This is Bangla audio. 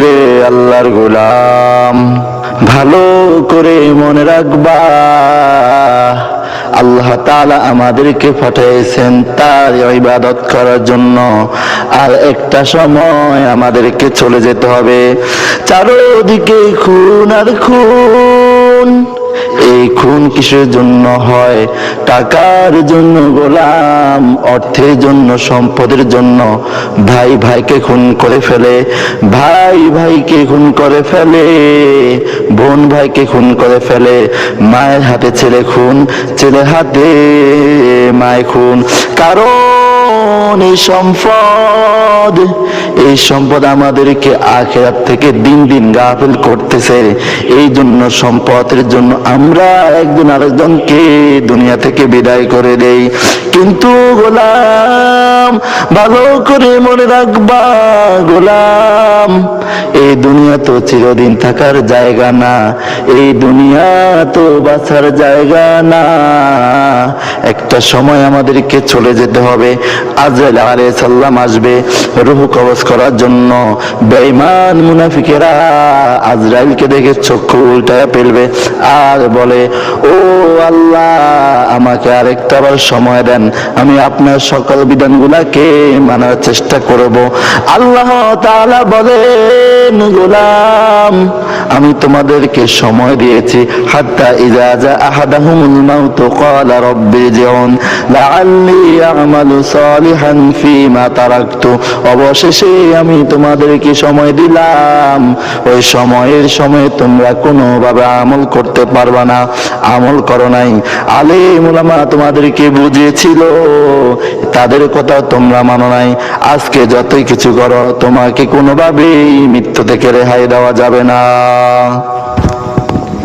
রে আল্লাহর গোলাম, ভালো করে মনে রাখবা, আল্লাহ তাআলা আমাদেরকে পাঠিয়েছেন তার ইবাদত করার জন্য। আর একটা সময় আমাদেরকে চলে যেতে হবে। চারদিকে খুন আর খুন। এই খুন কিসের জন্য হয়? টাকার জন্য গোলাম, অর্থের জন্য, সম্পদের জন্য। ভাই ভাইকে খুন করে ফেলে, ভাই ভাইকে খুন করে ফেলে, বোন ভাইকে খুন করে ফেলে, মায়ের হাতে ছেলে খুন, ছেলের হাতে মায়ের খুন। কারণ এই সম্পদ আমাদেরকে আখিরাত থেকে দিন দিন গাফিল করতেছে। এই জন্য সম্পদের জন্য আমরা একজন আরেকজনকে দুনিয়া থেকে বিদায় করে দেই। কিন্তু গোলাম, ভালো করে মনে রাখবা গোলাম, এই দুনিয়া তো চিরদিন থাকার জায়গা না, এই দুনিয়া তো বাঁচার জায়গা না। একটা সময় আমাদেরকে চলে যেতে হবে। আজরাইল আলাইহিস সালাম আসবে রূহ কবজ করার জন্য। বেঈমান মুনাফিকেরা আজরাইলকে দেখে চক্ষু উল্টায় ফেলবে আর বলে, ও আল্লাহ, আমাকে আরেকটাবার সময় দেন, আমি আপনার সকল বিধানগুলাকে মানার চেষ্টা করব। আল্লাহ তাআলা বলেন, গোলাম, আমি তোমাদেরকে সময় দিয়েছি। হাত্তা ইযা জা আহাদাহুমুল মাউত ক্বালা রাব্বি ইরজিউন লাআল্লি আ'মালু সালিহান ফীমা তারাকতু। অবশেষে আমি তোমাদেরকে সময় দিলাম। ওই সময়ের সময় তোমরা কোনোভাবে আমল করতে পারবা না, আমল করো নাই। আলেম উলামা তোমাদেরকে বুঝিয়েছিল, তাদের কথা তোমরা মানো নাই। আজকে যতই কিছু করো, তোমাকে কোনোভাবেই মৃত্যু থেকে রেহাই দেওয়া যাবে না।